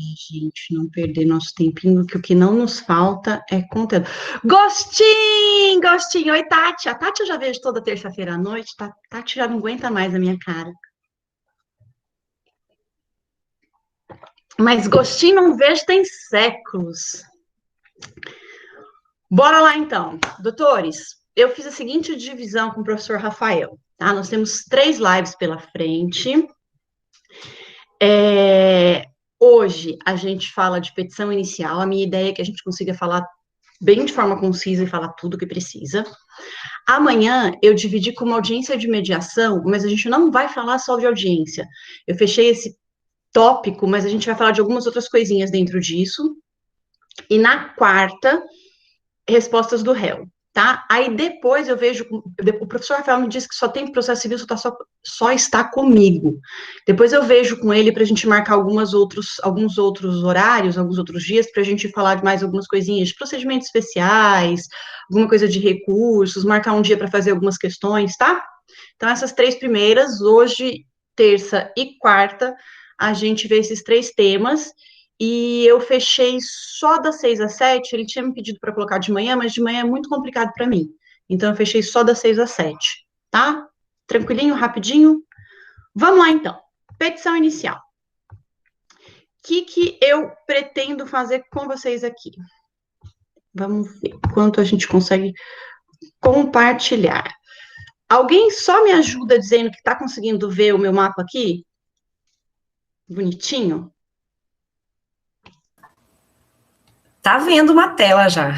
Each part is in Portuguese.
gente não perder nosso tempinho, que o que não nos falta é conteúdo. Gostinho, gostinho. Oi, Tati. A Tati eu já vejo toda terça-feira à noite. Tati já não aguenta mais a minha cara. Mas gostinho não vejo tem séculos. Bora lá, então. Doutores, eu fiz a seguinte divisão com o professor Rafael, tá? Nós temos 3 lives pela frente. Hoje a gente fala de petição inicial. A minha ideia é que a gente consiga falar bem de forma concisa e falar tudo o que precisa. Amanhã eu dividi com uma audiência de mediação, mas a gente não vai falar só de audiência. Eu fechei esse tópico, mas a gente vai falar de algumas outras coisinhas dentro disso. E na quarta, respostas do réu, tá? Aí depois eu vejo, o professor Rafael me disse que só tem processo civil, só está comigo. Depois eu vejo com ele para a gente marcar alguns outros horários, alguns outros dias, para a gente falar de mais algumas coisinhas de procedimentos especiais, alguma coisa de recursos, marcar um dia para fazer algumas questões, tá? Então, essas 3 primeiras, hoje, terça e quarta, a gente vê esses 3 temas. E eu fechei só das 6 às 7, ele tinha me pedido para colocar de manhã, mas de manhã é muito complicado para mim. Então, eu fechei só das 6 às 7, tá? Tranquilinho, rapidinho? Vamos lá, então. Petição inicial. O que eu pretendo fazer com vocês aqui? Vamos ver quanto a gente consegue compartilhar. Alguém só me ajuda dizendo que está conseguindo ver o meu mapa aqui? Bonitinho? Tá vendo uma tela já.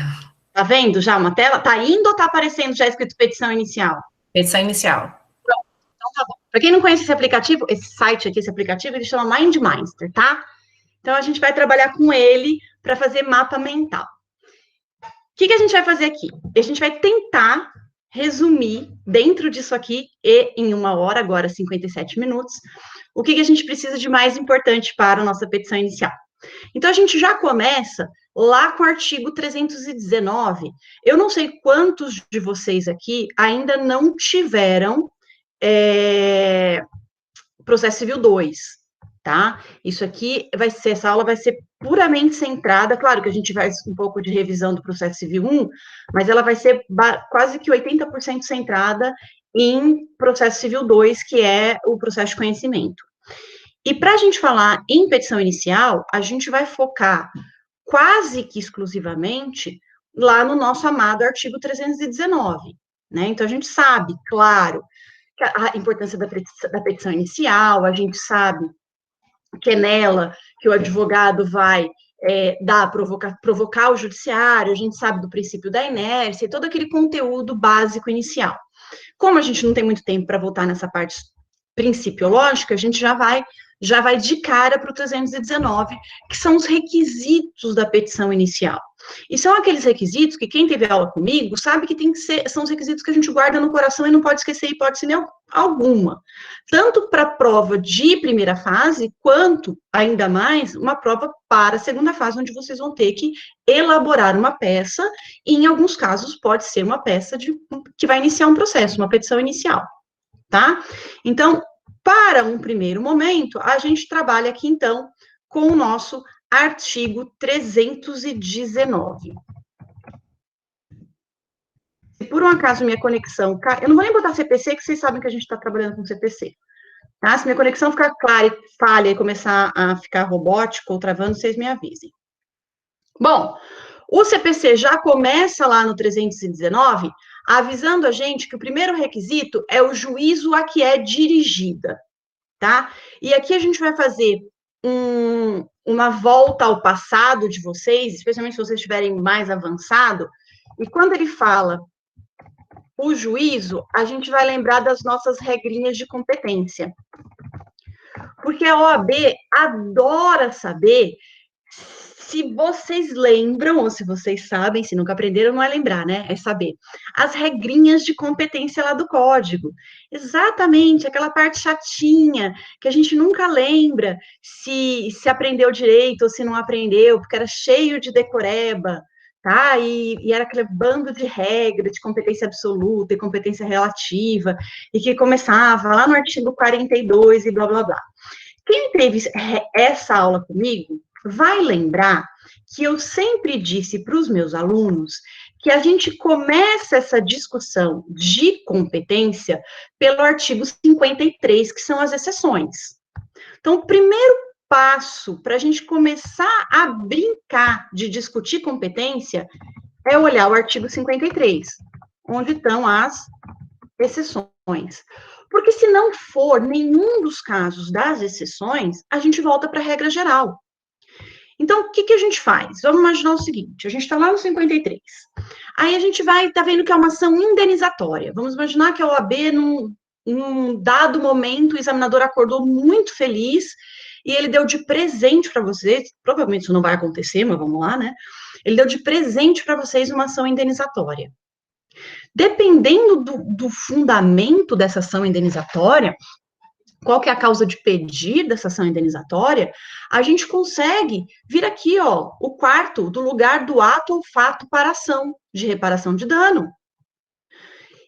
Tá vendo já uma tela? Tá indo ou tá aparecendo já escrito petição inicial? Petição inicial. Pronto, então tá bom. Para quem não conhece esse aplicativo, esse site aqui, esse aplicativo, ele chama MindMeister, tá? Então a gente vai trabalhar com ele para fazer mapa mental. O que a gente vai fazer aqui? A gente vai tentar resumir dentro disso aqui e em 1 hora, agora 57 minutos, o que a gente precisa de mais importante para a nossa petição inicial. Então, a gente já começa lá com o artigo 319. Eu não sei quantos de vocês aqui ainda não tiveram processo civil 2, tá? Isso aqui essa aula vai ser puramente centrada, claro que a gente faz um pouco de revisão do processo civil 1, mas ela vai ser quase que 80% centrada em processo civil 2, que é o processo de conhecimento. E para a gente falar em petição inicial, a gente vai focar quase que exclusivamente lá no nosso amado artigo 319, né? Então, a gente sabe, claro, que a importância da petição inicial, a gente sabe que é nela que o advogado vai provocar o judiciário, a gente sabe do princípio da inércia e todo aquele conteúdo básico inicial. Como a gente não tem muito tempo para voltar nessa parte principiológica, a gente já vai de cara para o 319, que são os requisitos da petição inicial. E são aqueles requisitos que quem teve aula comigo sabe que são os requisitos que a gente guarda no coração e não pode esquecer hipótese alguma. Tanto para a prova de primeira fase, quanto, ainda mais, uma prova para a segunda fase, onde vocês vão ter que elaborar uma peça, e em alguns casos pode ser uma peça que vai iniciar um processo, uma petição inicial, tá? Então, para um primeiro momento, a gente trabalha aqui, então, com o nosso artigo 319. Se por um acaso minha conexão cai, eu não vou nem botar CPC, que vocês sabem que a gente está trabalhando com CPC. Tá? Se minha conexão ficar clara e falha e começar a ficar robótico ou travando, vocês me avisem. Bom, o CPC já começa lá no 319, avisando a gente que o primeiro requisito é o juízo a que é dirigida, tá? E aqui a gente vai fazer uma volta ao passado de vocês, especialmente se vocês estiverem mais avançado, e quando ele fala o juízo, a gente vai lembrar das nossas regrinhas de competência. Porque a OAB adora saber se vocês lembram, ou se vocês sabem, se nunca aprenderam, não é lembrar, né? É saber. As regrinhas de competência lá do código. Exatamente, aquela parte chatinha, que a gente nunca lembra se aprendeu direito ou se não aprendeu, porque era cheio de decoreba, tá? E era aquele bando de regra de competência absoluta e competência relativa, e que começava lá no artigo 42 e blá, blá, blá. Quem teve essa aula comigo, vai lembrar que eu sempre disse para os meus alunos que a gente começa essa discussão de competência pelo artigo 53, que são as exceções. Então, o primeiro passo para a gente começar a brincar de discutir competência é olhar o artigo 53, onde estão as exceções. Porque se não for nenhum dos casos das exceções, a gente volta para a regra geral. Então, o que, que a gente faz? Vamos imaginar o seguinte, a gente está lá no 53. Aí a gente vai, tá vendo que é uma ação indenizatória. Vamos imaginar que a OAB, num dado momento, o examinador acordou muito feliz e ele deu de presente para vocês, provavelmente isso não vai acontecer, mas vamos lá, né? Ele deu de presente para vocês uma ação indenizatória. Dependendo do fundamento dessa ação indenizatória, qual que é a causa de pedir dessa ação indenizatória, a gente consegue vir aqui, ó, o quarto do lugar do ato ou fato para ação de reparação de dano.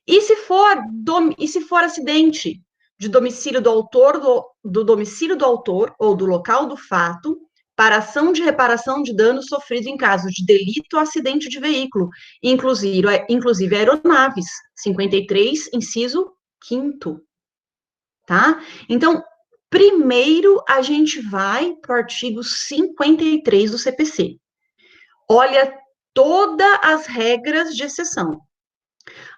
E se for acidente de domicílio do autor, do domicílio do autor ou do local do fato, para ação de reparação de dano sofrido em caso de delito ou acidente de veículo, inclusive aeronaves, 53, inciso 5º. Tá? Então, primeiro a gente vai para o artigo 53 do CPC. Olha todas as regras de exceção.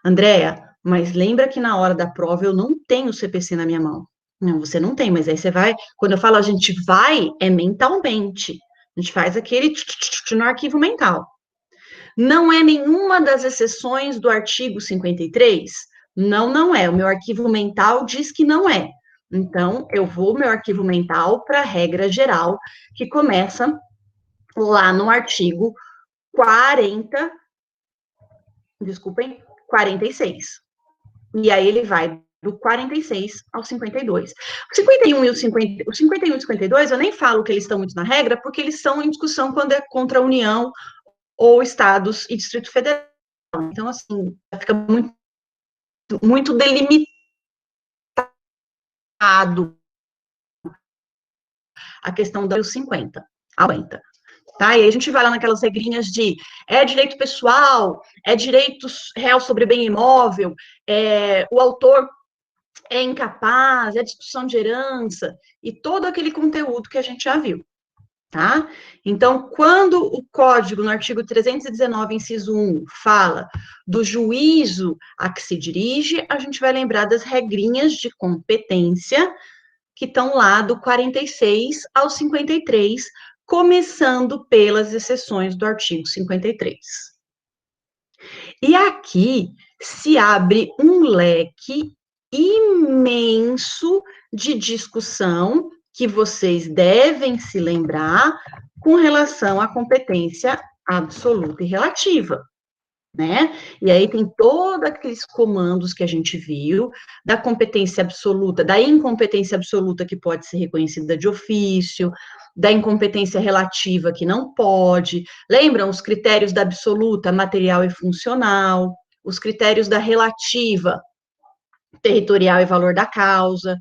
Andréa, mas lembra que na hora da prova eu não tenho o CPC na minha mão. Não, você não tem, mas aí você vai, quando eu falo a gente vai, é mentalmente. A gente faz aquele no arquivo mental. Não é nenhuma das exceções do artigo 53? Não, não é. O meu arquivo mental diz que não é. Então, eu vou meu arquivo mental para a regra geral, que começa lá no artigo 46. E aí ele vai do 46 ao 52. O 51 e o 50, o 51 e o 52, eu nem falo que eles estão muito na regra, porque eles são em discussão quando é contra a União ou estados e Distrito Federal. Então, assim, fica muito, muito delimitado a questão dos 50, tá? E aí a gente vai lá naquelas regrinhas de direito pessoal, direito real sobre bem imóvel, o autor é incapaz, discussão de herança, e todo aquele conteúdo que a gente já viu, tá? Então, quando o código, no artigo 319, inciso 1, fala do juízo a que se dirige, a gente vai lembrar das regrinhas de competência que estão lá do 46 ao 53, começando pelas exceções do artigo 53. E aqui se abre um leque imenso de discussão que vocês devem se lembrar com relação à competência absoluta e relativa, né? E aí tem todos aqueles comandos que a gente viu, da competência absoluta, da incompetência absoluta que pode ser reconhecida de ofício, da incompetência relativa que não pode. Lembram os critérios da absoluta, material e funcional, os critérios da relativa, territorial e valor da causa.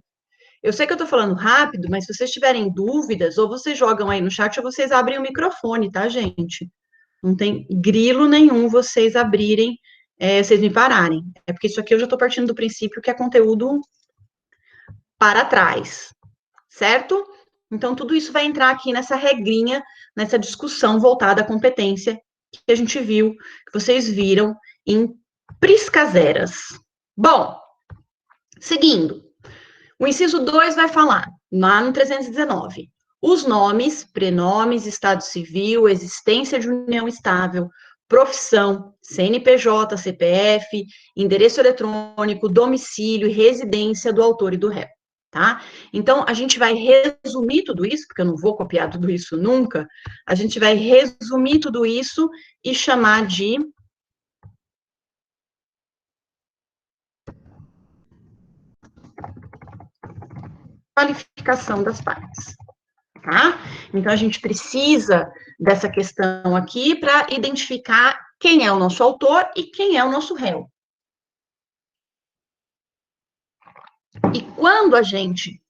Eu sei que eu estou falando rápido, mas se vocês tiverem dúvidas, ou vocês jogam aí no chat, ou vocês abrem o microfone, tá, gente? Não tem grilo nenhum vocês abrirem, vocês me pararem. É porque isso aqui eu já estou partindo do princípio que é conteúdo para trás, certo? Então, tudo isso vai entrar aqui nessa regrinha, nessa discussão voltada à competência que a gente viu, que vocês viram em priscaseras. Bom, seguindo. O inciso 2 vai falar, lá no 319, os nomes, prenomes, estado civil, existência de união estável, profissão, CNPJ, CPF, endereço eletrônico, domicílio e residência do autor e do réu, tá? Então, a gente vai resumir tudo isso, porque eu não vou copiar tudo isso nunca, a gente vai resumir tudo isso e chamar de qualificação das partes. Tá? Então, a gente precisa dessa questão aqui para identificar quem é o nosso autor e quem é o nosso réu. E quando a gente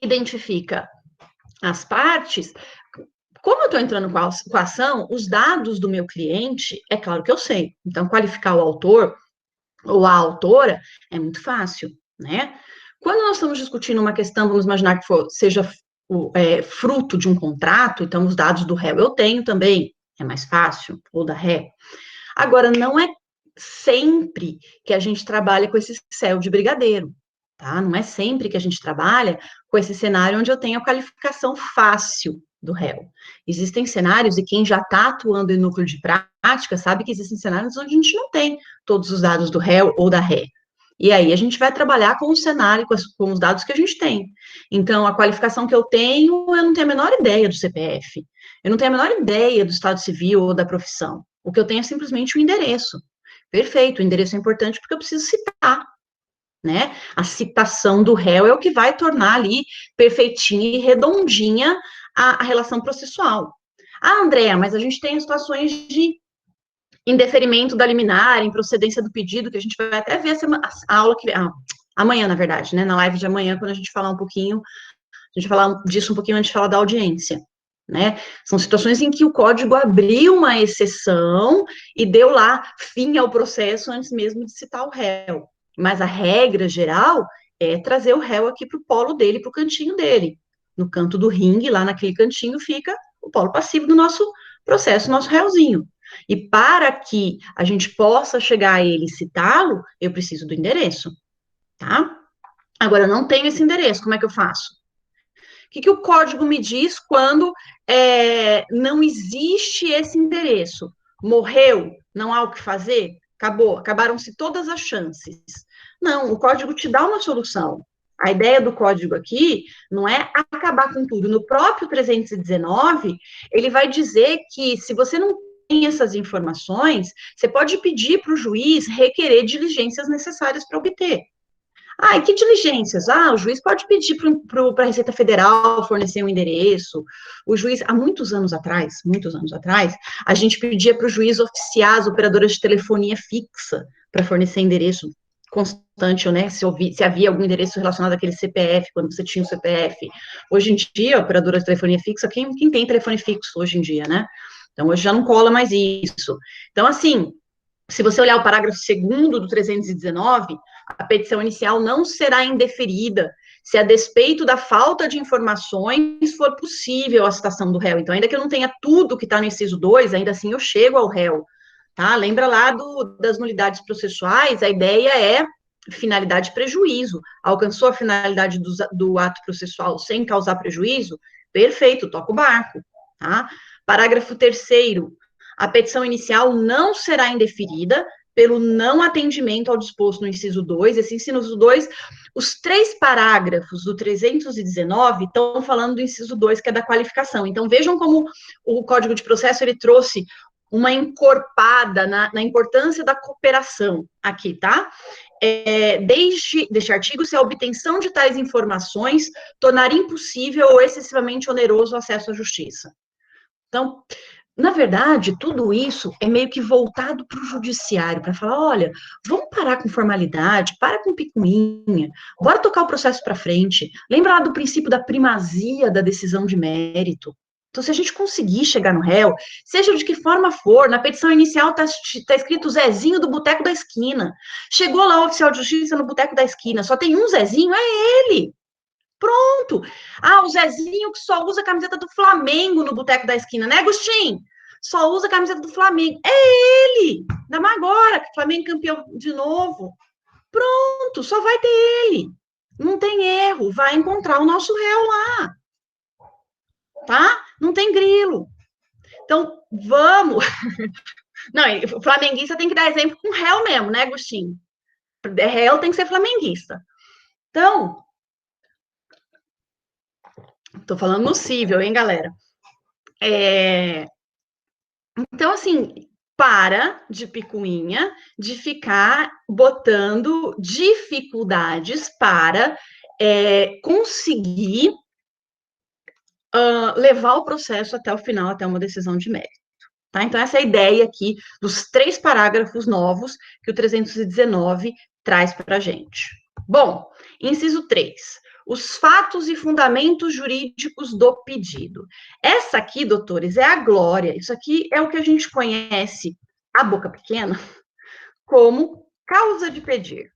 identifica as partes, como eu estou entrando com a ação, os dados do meu cliente, é claro que eu sei. Então, qualificar o autor ou a autora é muito fácil, né? Quando nós estamos discutindo uma questão, vamos imaginar que seja fruto de um contrato, então os dados do réu eu tenho também, é mais fácil, ou da ré. Agora, não é sempre que a gente trabalha com esse céu de brigadeiro, tá? Não é sempre que a gente trabalha com esse cenário onde eu tenho a qualificação fácil do réu. Existem cenários, e quem já está atuando em núcleo de prática sabe que existem cenários onde a gente não tem todos os dados do réu ou da ré. E aí a gente vai trabalhar com o cenário, com os dados que a gente tem. Então, a qualificação que eu não tenho a menor ideia do CPF. Eu não tenho a menor ideia do estado civil ou da profissão. O que eu tenho é simplesmente o endereço. Perfeito, o endereço é importante porque eu preciso citar, né? A citação do réu é o que vai tornar ali perfeitinha e redondinha a relação processual. Ah, Andréa, mas a gente tem situações de indeferimento da liminar, improcedência do pedido, que a gente vai até ver a aula que amanhã, na verdade, né? Na live de amanhã, quando a gente falar um pouquinho, a gente vai falar disso um pouquinho antes de falar da audiência. Né? São situações em que o código abriu uma exceção e deu lá fim ao processo antes mesmo de citar o réu. Mas a regra geral é trazer o réu aqui para o polo dele, para o cantinho dele. No canto do ringue, lá naquele cantinho, fica o polo passivo do nosso processo, nosso réuzinho. E para que a gente possa chegar a ele e citá-lo, eu preciso do endereço, tá? Agora, eu não tenho esse endereço, como é que eu faço? O que o código me diz quando não existe esse endereço? Morreu? Não há o que fazer? Acabou, acabaram-se todas as chances. Não, o código te dá uma solução. A ideia do código aqui não é acabar com tudo. No próprio 319, ele vai dizer que se você não tem essas informações, você pode pedir para o juiz requerer diligências necessárias para obter. Ah, e que diligências? Ah, o juiz pode pedir para a Receita Federal fornecer um endereço. O juiz, há muitos anos atrás, a gente pedia para o juiz oficiar as operadoras de telefonia fixa para fornecer endereço constante, né? Se havia algum endereço relacionado àquele CPF, quando você tinha o CPF. Hoje em dia, a operadora de telefonia fixa, quem tem telefone fixo hoje em dia, né? Então, hoje já não cola mais isso. Então, assim, se você olhar o parágrafo 2º do 319, a petição inicial não será indeferida se, a despeito da falta de informações, for possível a citação do réu. Então, ainda que eu não tenha tudo que está no inciso 2, ainda assim eu chego ao réu, tá? Lembra lá das nulidades processuais, a ideia é finalidade de prejuízo. Alcançou a finalidade do ato processual sem causar prejuízo? Perfeito, toca o barco, tá? Parágrafo 3º, a petição inicial não será indeferida pelo não atendimento ao disposto no inciso 2. Esse inciso 2, os 3 parágrafos do 319 estão falando do inciso 2, que é da qualificação. Então, vejam como o Código de Processo, ele trouxe uma encorpada na importância da cooperação aqui, tá? Deste artigo, se a obtenção de tais informações tornar impossível ou excessivamente oneroso o acesso à justiça. Então, na verdade, tudo isso é meio que voltado para o judiciário, para falar, olha, vamos parar com formalidade, para com picuinha, bora tocar o processo para frente. Lembra lá do princípio da primazia da decisão de mérito? Então, se a gente conseguir chegar no réu, seja de que forma for, na petição inicial tá escrito Zezinho do Boteco da Esquina. Chegou lá o oficial de justiça no Boteco da Esquina, só tem um Zezinho, é ele. Pronto. Ah, o Zezinho que só usa a camiseta do Flamengo no Boteco da Esquina, né, Agostinho? Só usa a camiseta do Flamengo. É ele! Ainda mais agora, que o Flamengo é campeão de novo. Pronto, só vai ter ele. Não tem erro, vai encontrar o nosso réu lá. Tá? Não tem grilo. Então, vamos. Não, o flamenguista tem que dar exemplo com réu mesmo, né, Agostinho? Réu tem que ser flamenguista. Então, tô falando no cível, hein, galera? Então, assim, para de picuinha, de ficar botando dificuldades para conseguir levar o processo até o final, até uma decisão de mérito. Tá? Então, essa é a ideia aqui dos 3 parágrafos novos que o 319 traz para a gente. Bom, inciso 3. Os fatos e fundamentos jurídicos do pedido. Essa aqui, doutores, é a glória. Isso aqui é o que a gente conhece, a boca pequena, como causa de pedir.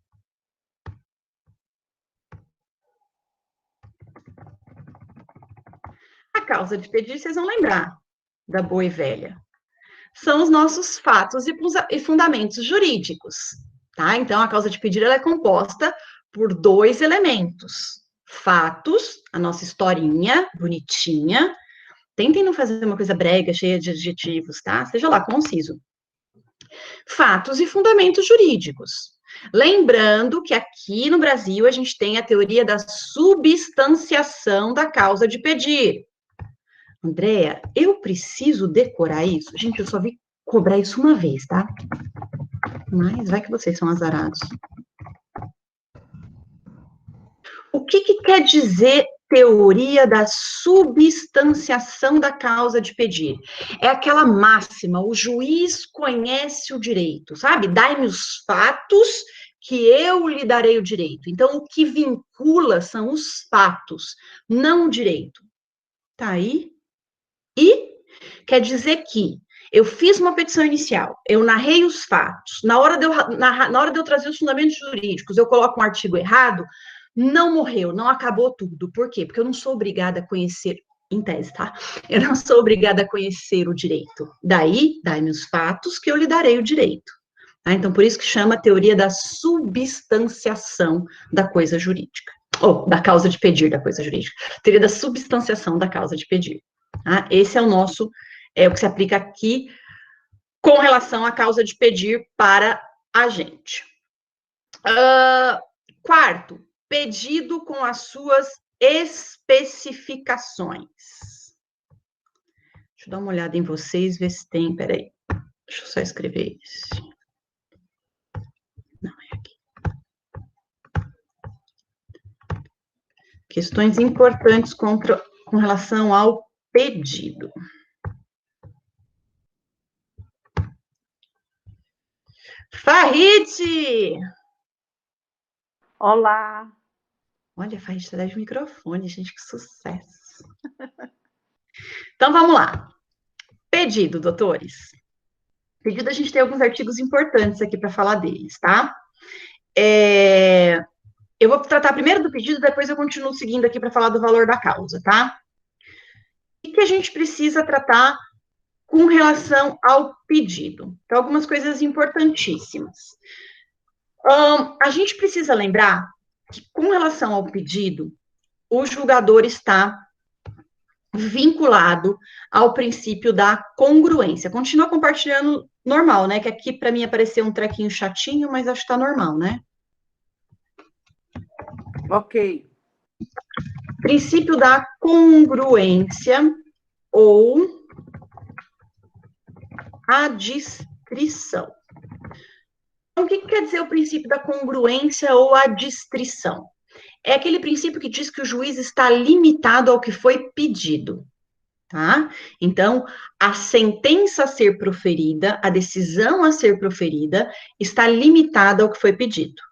A causa de pedir, vocês vão lembrar da boa e velha. São os nossos fatos e fundamentos jurídicos, tá? Então, a causa de pedir, ela é composta por 2 elementos. Fatos, a nossa historinha, bonitinha. Tentem não fazer uma coisa brega, cheia de adjetivos, tá? Seja lá, conciso. Fatos e fundamentos jurídicos. Lembrando que aqui no Brasil a gente tem a teoria da substanciação da causa de pedir. Andréa, eu preciso decorar isso? Gente, eu só vi cobrar isso uma vez, tá? Mas vai que vocês são azarados. O que quer dizer teoria da substanciação da causa de pedir? É aquela máxima, o juiz conhece o direito, sabe? Dai-me os fatos que eu lhe darei o direito. Então, o que vincula são os fatos, não o direito. Tá aí? E quer dizer que eu fiz uma petição inicial, eu narrei os fatos, na hora de eu trazer os fundamentos jurídicos, eu coloco um artigo errado, não morreu, não acabou tudo. Por quê? Porque eu não sou obrigada a conhecer, em tese, tá? Eu não sou obrigada a conhecer o direito. Daí, dai-me os fatos que eu lhe darei o direito. Tá? Então, por isso que chama a teoria da substanciação da coisa jurídica. Ou da causa de pedir da coisa jurídica. Teoria da substanciação da causa de pedir. Tá? Esse é o nosso, o que se aplica aqui com relação à causa de pedir para a gente. Quarto, pedido com as suas especificações. Deixa eu dar uma olhada em vocês, ver se tem, peraí. Deixa eu só escrever isso. Não, é aqui. Questões importantes com relação ao pedido. Farid! Olá! Olha, Farid, você dá de microfone, gente, que sucesso. Então, vamos lá. Pedido, doutores. Pedido, a gente tem alguns artigos importantes aqui para falar deles, tá? Eu vou tratar primeiro do pedido, depois eu continuo seguindo aqui para falar do valor da causa, tá? O que a gente precisa tratar com relação ao pedido? Então, algumas coisas importantíssimas. A gente precisa lembrar que, com relação ao pedido, o julgador está vinculado ao princípio da congruência. Continua compartilhando normal, né? Que aqui, para mim, apareceu um trequinho chatinho, mas acho que está normal, né? Ok. Princípio da congruência ou adstrição. Então, o que quer dizer o princípio da congruência ou adstrição? É aquele princípio que diz que o juiz está limitado ao que foi pedido, tá? Então, a sentença a ser proferida, a decisão a ser proferida, está limitada ao que foi pedido.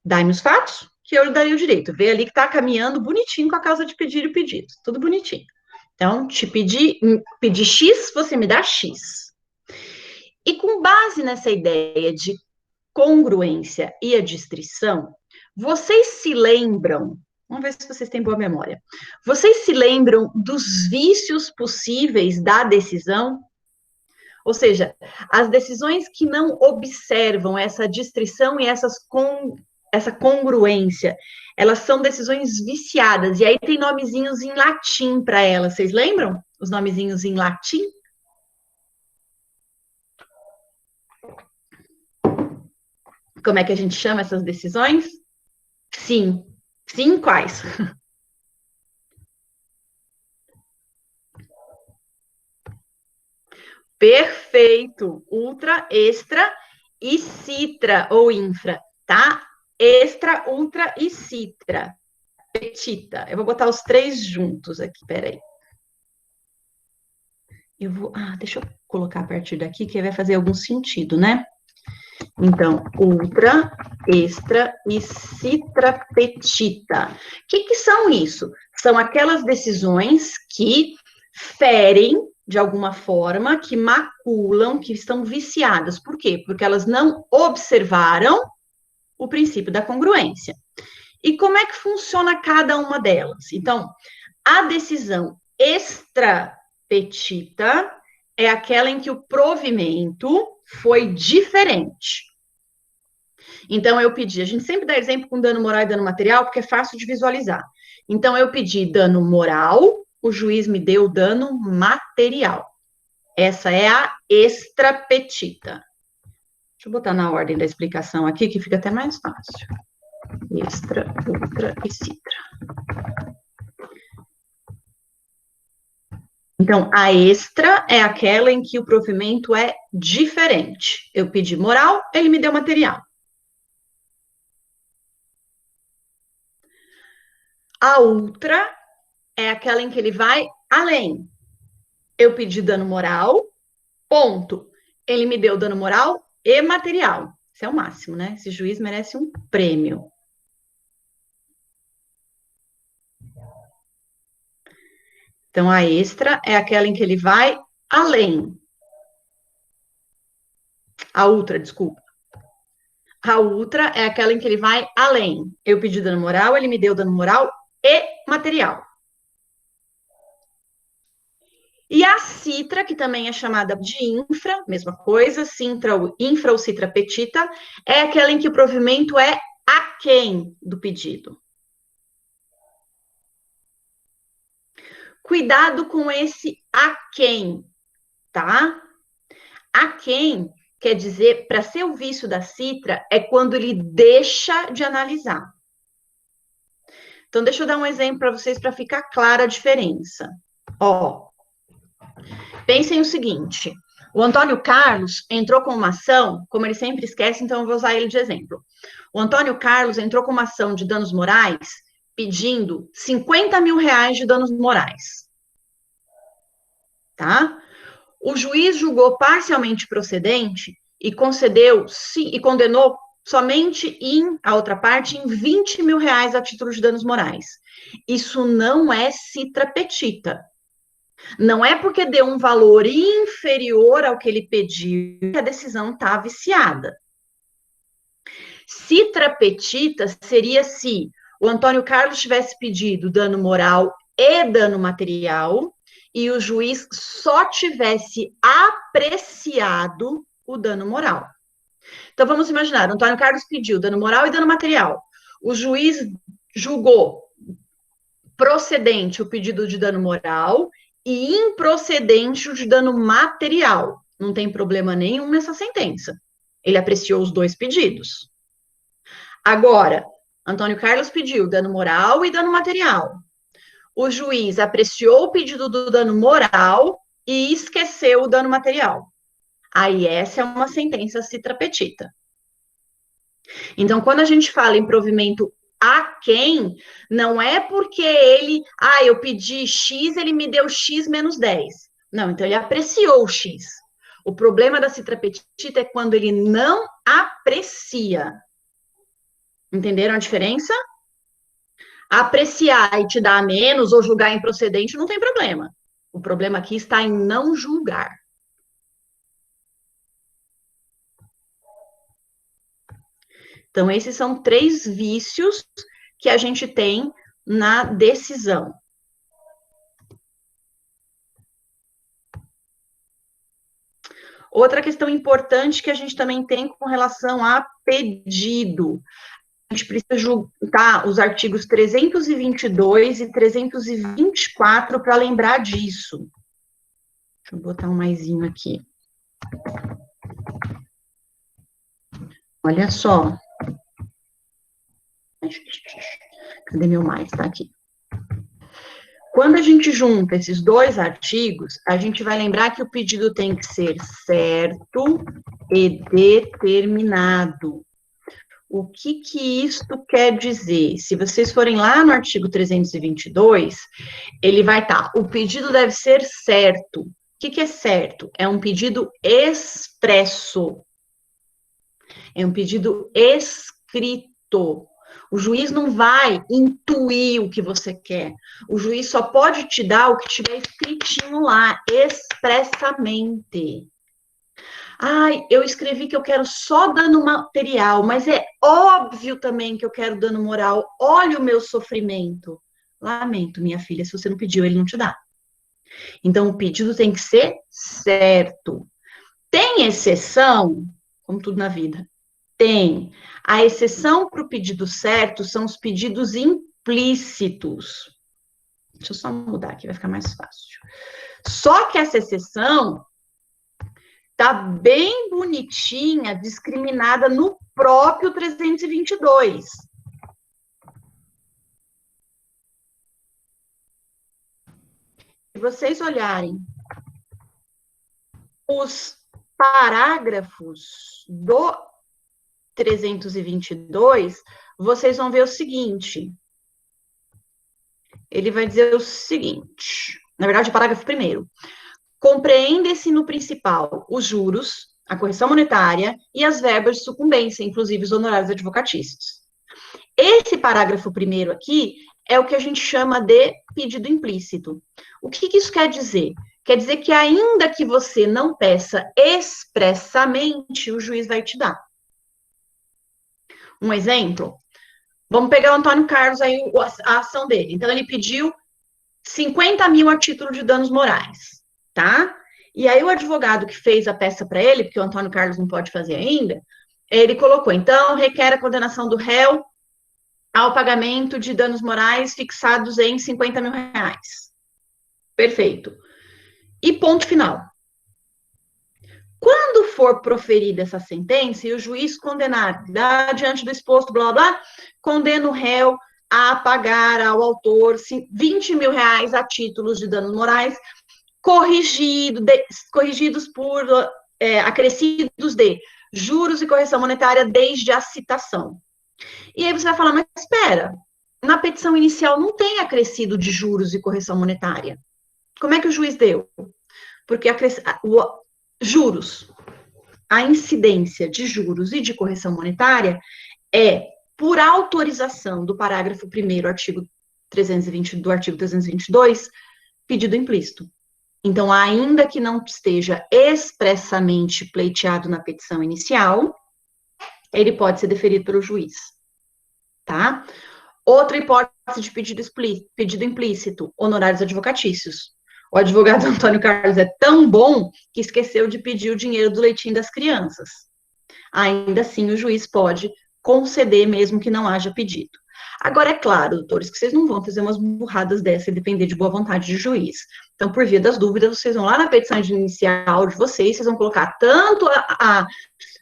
Dai-me os fatos, que eu lhe daria o direito. Vê ali que está caminhando bonitinho com a causa de pedir e pedido, tudo bonitinho. Então, te pedi X, você me dá X. E com base nessa ideia de congruência e adstrição, vocês se lembram, vamos ver se vocês têm boa memória, vocês se lembram dos vícios possíveis da decisão? Ou seja, as decisões que não observam essa adstrição e essa congruência, elas são decisões viciadas, e aí tem nomezinhos em latim para elas, vocês lembram? Os nomezinhos em latim? Como é que a gente chama essas decisões? Sim. Sim, quais? Perfeito. Ultra, extra e citra, ou infra, tá? Extra, ultra e citra. Petita. Eu vou botar os 3 juntos aqui, peraí. Deixa eu colocar a partir daqui, que vai fazer algum sentido, né? Então, ultra, extra e citra petita. O que são isso? São aquelas decisões que ferem, de alguma forma, que maculam, que estão viciadas. Por quê? Porque elas não observaram o princípio da congruência. E como é que funciona cada uma delas? Então, a decisão extra petita é aquela em que o provimento foi diferente. Então, eu pedi, a gente sempre dá exemplo com dano moral e dano material, porque é fácil de visualizar. Então, eu pedi dano moral, o juiz me deu dano material. Essa é a extra petita. Deixa eu botar na ordem da explicação aqui, que fica até mais fácil. Extra, ultra e citra. Então, a extra é aquela em que o provimento é diferente. Eu pedi moral, ele me deu material. A ultra é aquela em que ele vai além. Eu pedi dano moral, ponto. Ele me deu dano moral e material. Isso é o máximo, né? Esse juiz merece um prêmio. Então, a extra é aquela em que ele vai além. A ultra, desculpa. A ultra é aquela em que ele vai além. Eu pedi dano moral, ele me deu dano moral e material. E a citra, que também é chamada de infra, mesma coisa, infra ou citra petita, é aquela em que o provimento é aquém do pedido. Cuidado com esse aquém, tá? Aquém quer dizer, para ser o vício da citra, é quando ele deixa de analisar. Então, deixa eu dar um exemplo para vocês para ficar clara a diferença. Ó, pensem o seguinte, o Antônio Carlos entrou com uma ação, como ele sempre esquece, então eu vou usar ele de exemplo. O Antônio Carlos entrou com uma ação de danos morais, pedindo 50 mil reais de danos morais. Tá? O juiz julgou parcialmente procedente e concedeu, e condenou somente a outra parte, em 20 mil reais a título de danos morais. Isso não é citra petita. Não é porque deu um valor inferior ao que ele pediu que a decisão está viciada. Citra petita seria se o Antônio Carlos tivesse pedido dano moral e dano material e o juiz só tivesse apreciado o dano moral. Então, vamos imaginar, o Antônio Carlos pediu dano moral e dano material. O juiz julgou procedente o pedido de dano moral e improcedente o de dano material. Não tem problema nenhum nessa sentença. Ele apreciou os dois pedidos. Agora, Antônio Carlos pediu dano moral e dano material. O juiz apreciou o pedido do dano moral e esqueceu o dano material. Aí essa é uma sentença citra petita. Então, quando a gente fala em provimento aquém, não é porque ele, eu pedi X, ele me deu X menos 10. Não, então ele apreciou o X. O problema da citra petita é quando ele não aprecia. Entenderam a diferença? Apreciar e te dar menos ou julgar improcedente não tem problema. O problema aqui está em não julgar. Então, esses são 3 vícios que a gente tem na decisão. Outra questão importante que a gente também tem com relação a pedido. A gente precisa juntar os artigos 322 e 324 para lembrar disso. Deixa eu botar um maisinho aqui. Olha só. Cadê meu mais? Tá aqui. Quando a gente junta esses 2 artigos, a gente vai lembrar que o pedido tem que ser certo e determinado. O que isto quer dizer? Se vocês forem lá no artigo 322, ele vai estar, o pedido deve ser certo. O que é certo? É um pedido expresso. É um pedido escrito. O juiz não vai intuir o que você quer. O juiz só pode te dar o que tiver escritinho lá, expressamente. Ai, eu escrevi que eu quero só dano material, mas é óbvio também que eu quero dano moral. Olha o meu sofrimento. Lamento, minha filha, se você não pediu, ele não te dá. Então, o pedido tem que ser certo. Tem exceção, como tudo na vida. Tem. A exceção para o pedido certo são os pedidos implícitos. Deixa eu só mudar aqui, vai ficar mais fácil. Só que essa exceção tá bem bonitinha, discriminada no próprio 322. Se vocês olharem os parágrafos do 322, vocês vão ver o seguinte. Ele vai dizer o seguinte, na verdade, o parágrafo primeiro. Compreende-se no principal os juros, a correção monetária e as verbas de sucumbência, inclusive os honorários advocatícios. Esse parágrafo primeiro aqui é o que a gente chama de pedido implícito. O que isso quer dizer? Quer dizer que ainda que você não peça expressamente, o juiz vai te dar. Um exemplo, vamos pegar o Antônio Carlos aí, a ação dele. Então, ele pediu 50 mil a título de danos morais, tá? E aí, o advogado que fez a peça para ele, porque o Antônio Carlos não pode fazer ainda, ele colocou, então, requer a condenação do réu ao pagamento de danos morais fixados em 50 mil reais. Perfeito. E ponto final. Quando for proferida essa sentença e o juiz condenar, diante do exposto, blá, blá, condena o réu a pagar ao autor 20 mil reais a títulos de danos morais, corrigidos por acrescidos de juros e correção monetária desde a citação. E aí você vai falar, mas espera, na petição inicial não tem acrescido de juros e correção monetária. Como é que o juiz deu? Porque juros, a incidência de juros e de correção monetária é por autorização do parágrafo 1º, artigo 320, do artigo 322, pedido implícito. Então, ainda que não esteja expressamente pleiteado na petição inicial, ele pode ser deferido pelo juiz, tá? Outra hipótese de pedido implícito, honorários advocatícios. O advogado Antônio Carlos é tão bom que esqueceu de pedir o dinheiro do leitinho das crianças. Ainda assim, o juiz pode conceder mesmo que não haja pedido. Agora, é claro, doutores, que vocês não vão fazer umas burradas dessa e depender de boa vontade de juiz. Então, por via das dúvidas, vocês vão lá na petição inicial de vocês vão colocar tanto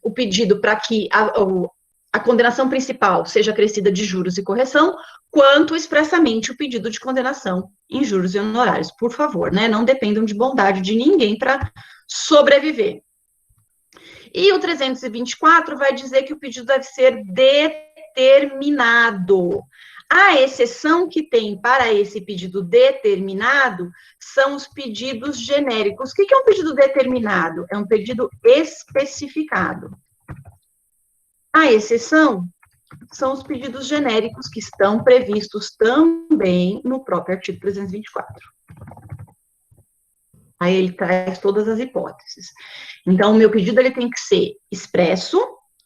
o pedido para que a condenação principal seja acrescida de juros e correção, quanto expressamente o pedido de condenação em juros e honorários. Por favor, né? Não dependam de bondade de ninguém para sobreviver. E o 324 vai dizer que o pedido deve ser determinado. A exceção que tem para esse pedido determinado são os pedidos genéricos. O que é um pedido determinado? É um pedido especificado. A exceção são os pedidos genéricos que estão previstos também no próprio artigo 324. Aí ele traz todas as hipóteses. Então, o meu pedido ele tem que ser expresso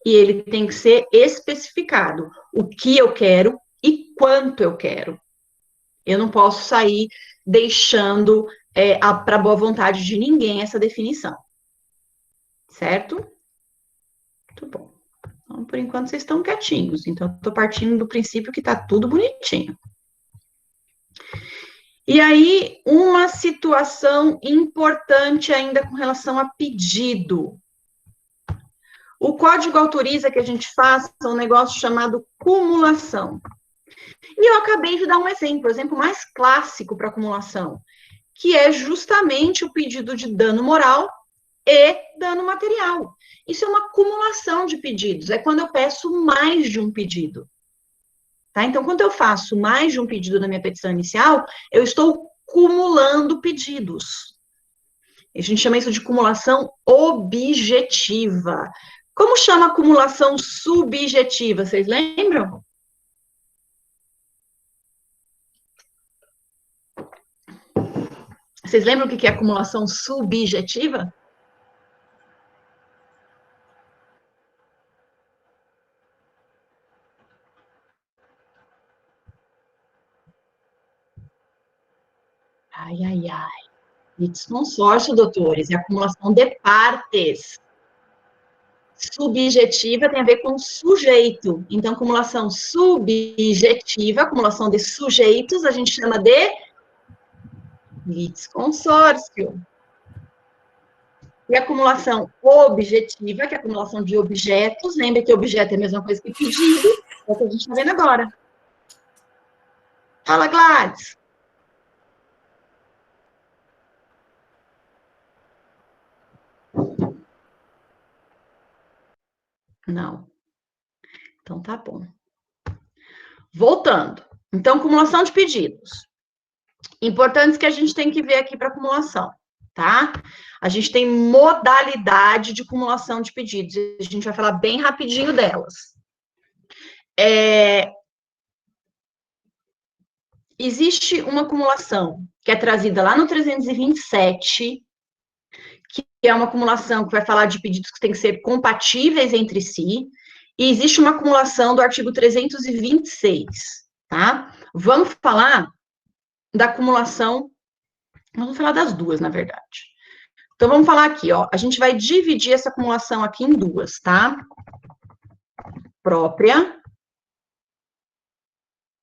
e ele tem que ser especificado. O que eu quero e quanto eu quero. Eu não posso sair deixando para boa vontade de ninguém essa definição. Certo? Muito bom. Então, por enquanto, vocês estão quietinhos. Então, eu estou partindo do princípio que está tudo bonitinho. E aí, uma situação importante ainda com relação a pedido. O código autoriza que a gente faça um negócio chamado cumulação. E eu acabei de dar um exemplo mais clássico para acumulação, que é justamente o pedido de dano moral e dano material. Isso é uma acumulação de pedidos, é quando eu peço mais de um pedido. Tá? Então, quando eu faço mais de um pedido na minha petição inicial, eu estou cumulando pedidos. A gente chama isso de cumulação objetiva. Como chama a acumulação subjetiva? Vocês lembram? Vocês lembram o que é acumulação subjetiva? Ai, ai, ai. Litisconsórcio, doutores, é acumulação de partes. Subjetiva tem a ver com sujeito. Então, acumulação subjetiva, acumulação de sujeitos, a gente chama de litisconsórcio. E acumulação objetiva, que é a acumulação de objetos. Lembra que objeto é a mesma coisa que pedido, é o que a gente está vendo agora. Fala, Gladys. Não. Então, tá bom. Voltando. Então, acumulação de pedidos. Importantes que a gente tem que ver aqui para acumulação, tá? A gente tem modalidade de acumulação de pedidos. A gente vai falar bem rapidinho delas. Existe uma acumulação que é trazida lá no 327, que é uma acumulação que vai falar de pedidos que têm que ser compatíveis entre si, e existe uma acumulação do artigo 326, tá? Vamos falar da acumulação, vamos falar das duas, na verdade. Então, vamos falar aqui, ó, a gente vai dividir essa acumulação aqui em duas, tá? Própria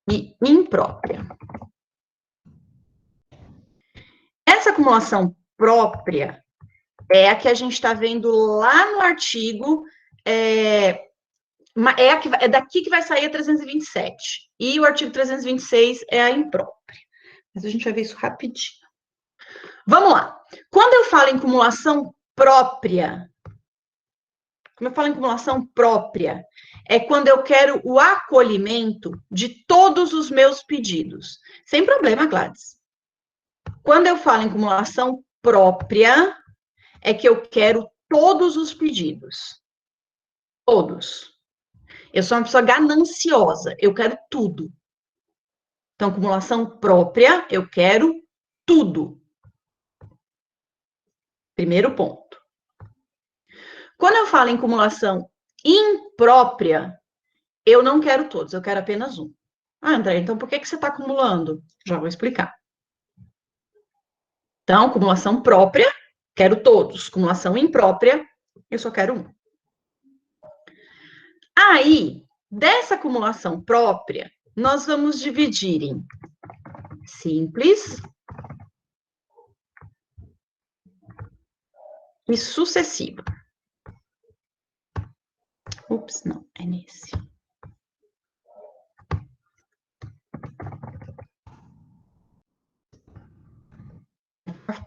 e imprópria. Essa acumulação própria é a que a gente está vendo lá no artigo, é daqui que vai sair a 327. E o artigo 326 é a imprópria. Mas a gente vai ver isso rapidinho. Vamos lá. Quando eu falo em acumulação própria, é quando eu quero o acolhimento de todos os meus pedidos. Sem problema, Gladys. Quando eu falo em acumulação própria, é que eu quero todos os pedidos. Todos. Eu sou uma pessoa gananciosa, eu quero tudo. Então, acumulação própria, eu quero tudo. Primeiro ponto. Quando eu falo em acumulação imprópria, eu não quero todos, eu quero apenas um. Ah, André, então por que você está acumulando? Já vou explicar. Então, acumulação própria, quero todos. Acumulação imprópria, eu só quero um. Aí, dessa acumulação própria, nós vamos dividir em simples e sucessiva. Ups, não, é nesse.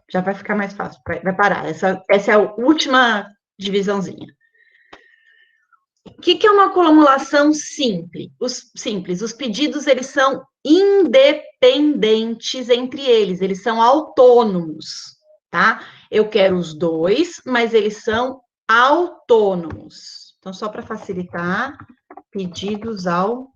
Já vai ficar mais fácil, vai parar. Essa é a última divisãozinha. O que é uma acumulação simples? Os pedidos, eles são independentes entre eles são autônomos, tá? Eu quero os dois, mas eles são autônomos. Então, só para facilitar, pedidos autônomos.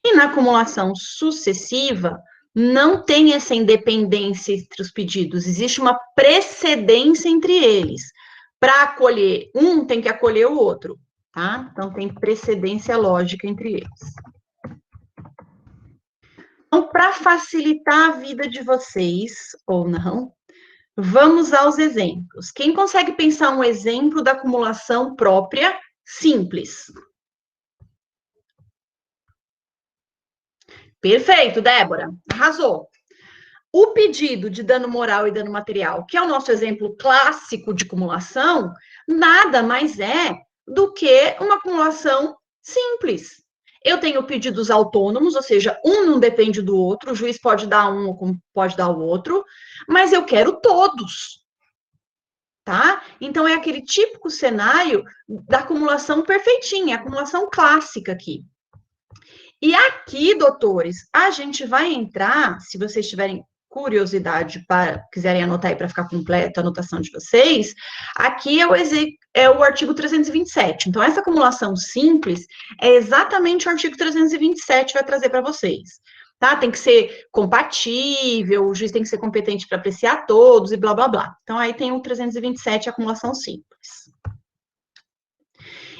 E na acumulação sucessiva, não tem essa independência entre os pedidos, existe uma precedência entre eles. Para acolher um, tem que acolher o outro, tá? Então, tem precedência lógica entre eles. Então, para facilitar a vida de vocês, ou não, vamos aos exemplos. Quem consegue pensar um exemplo da acumulação própria simples? Perfeito, Débora, arrasou. O pedido de dano moral e dano material, que é o nosso exemplo clássico de acumulação, nada mais é do que uma acumulação simples. Eu tenho pedidos autônomos, ou seja, um não depende do outro, o juiz pode dar um ou pode dar o outro, mas eu quero todos, tá? Então, é aquele típico cenário da acumulação perfeitinha, acumulação clássica aqui. E aqui, doutores, a gente vai entrar, se vocês tiverem curiosidade, para quiserem anotar aí para ficar completa a anotação de vocês, aqui é o artigo 327. Então, essa acumulação simples é exatamente o artigo 327 vai trazer para vocês. Tá? Tem que ser compatível, o juiz tem que ser competente para apreciar todos e blá, blá, blá. Então, aí tem o 327, acumulação simples.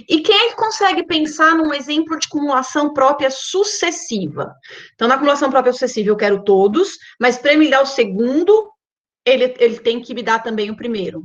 E quem é que consegue pensar num exemplo de acumulação própria sucessiva? Então, na acumulação própria sucessiva, eu quero todos, mas para me dar o segundo, ele tem que me dar também o primeiro.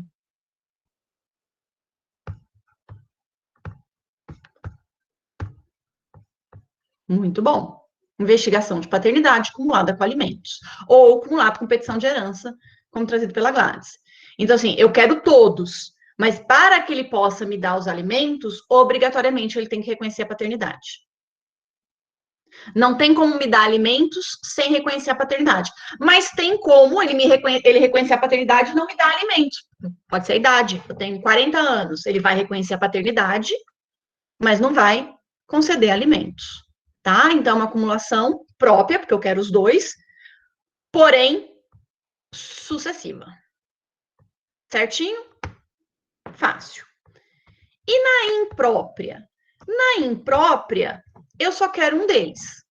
Muito bom. Investigação de paternidade acumulada com alimentos. Ou acumulado com petição de herança, como trazido pela Gladys. Então, assim, eu quero todos, mas para que ele possa me dar os alimentos, obrigatoriamente ele tem que reconhecer a paternidade. Não tem como me dar alimentos sem reconhecer a paternidade. Mas tem como ele reconhecer a paternidade e não me dar alimentos. Pode ser a idade. Eu tenho 40 anos. Ele vai reconhecer a paternidade, mas não vai conceder alimentos. Tá? Então, uma acumulação própria, porque eu quero os dois, porém, sucessiva. Certinho? Fácil. E na imprópria? Na imprópria, eu só quero um deles.